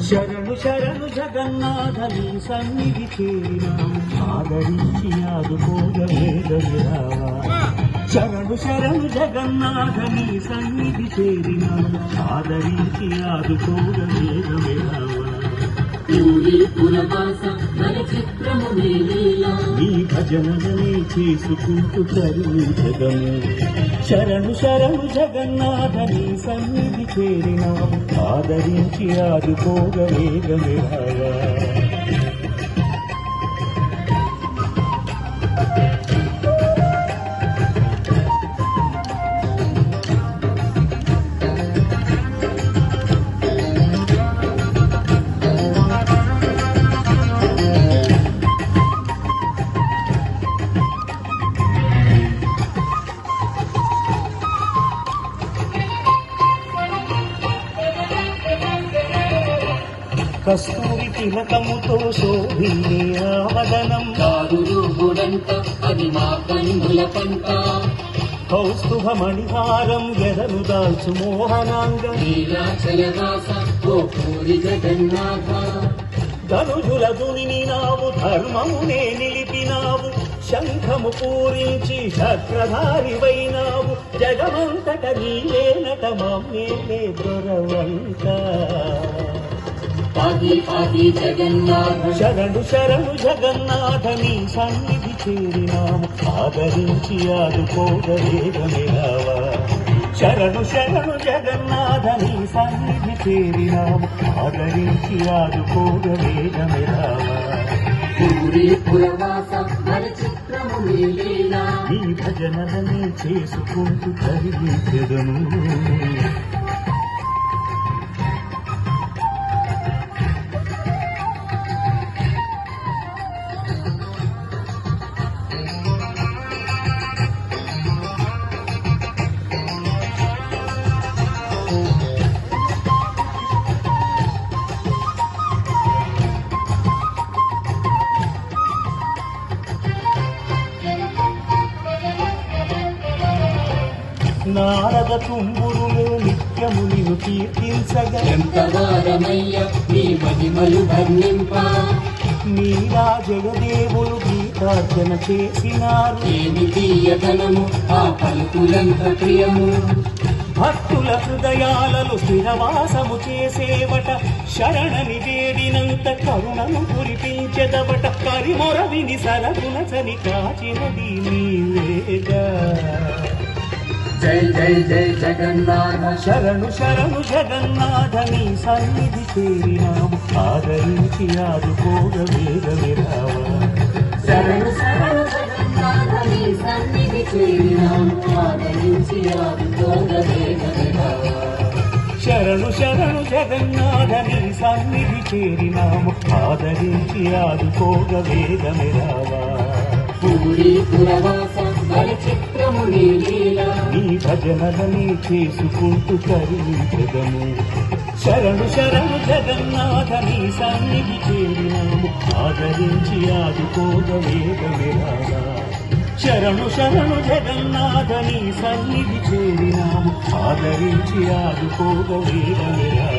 శరణు శరణు జగన్నాథ నీ సన్నిధి చేరినాము ఆదరించి ఆదుకోగలేదవిరావా. శరణు శరణు జగన్నాథ నీ సన్నిధి చేరినాము ఆదరించి ఆదుకోగలేదవిరావా. నీ భజనలనే చేసుకుంటూ తరించదము. శరణు శరణు జగన్నాథ నీ సన్నిధి చేరినాము ఆదరించి ఆదుకోగలేదవిరావా. కస్తూరి తిలకముతో శోభిల్లే ఆవదనం అది మా కన్నుల పంట. కౌస్తుభ మణిహారం ఎదను దాల్చు మోహనాంగం జగన్నాథ. ధనుజుల దునిని నావు ధర్మమునే నిలిపినావు శంఖము పూరించి చక్రధారివైనావు జగమంతట నీలేనట మమ్మేలే దొరవంత. జగన్నాథ శరణు శరణు జగన్నాథ నీ సన్నిధి చేరినాము ఆదరించి ఆదుకోగలేదవిరావా. శరణు శరణు జగన్నాథ నీ సన్నిధి చేరినాము ఆదరించి ఆదుకోగలేదవిరావా. నీ భజనలనే చేసుకుంటూ తరించెదము. నారద తుంబురులో నిత్యము నిన్ను కీర్తించగా ఎంత వారమయ్య నీ మహిమలు వర్ణింప. నీలా జగదేవులు గీతార్చన చేసినారు ఏమి తీయతనము ఆ పలుకులంత ప్రియము. భక్తుల హృదయాలలో స్థిరవాసము చేసేవట శరణని వేడినంత కరుణను కురిపించెదవట. కరిమొర విని సరగుణచని కాచినది నీవేగా. జై జై జై జగన్నాథ. శరణు శరణు జగన్నాథ నీ సన్నిధి చేరినాము ఆదరించి ఆదుకోగలేదవిరావా. శరణు శరణు జగన్నాథ నీ సన్నిధి చేరినాము ఆదరించి ఆదుకోగలేదవిరావా. శరణు శరణు జగన్నాథ నీ సన్నిధి చేరినాము ఆదరించి ఆదుకోగలేదవిరావా. నీ భజనలని చేసుకుంటూ తరించెదము. శరణు శరణు జగన్నాథ నీ సన్నిధి చేరినాము ఆదరించి ఆదుకోగలేదవిరావా. శరణు శరణు జగన్నాథ నీ సన్నిధి చేరినాము ఆదరించి ఆదుకోగలేదవిరావా.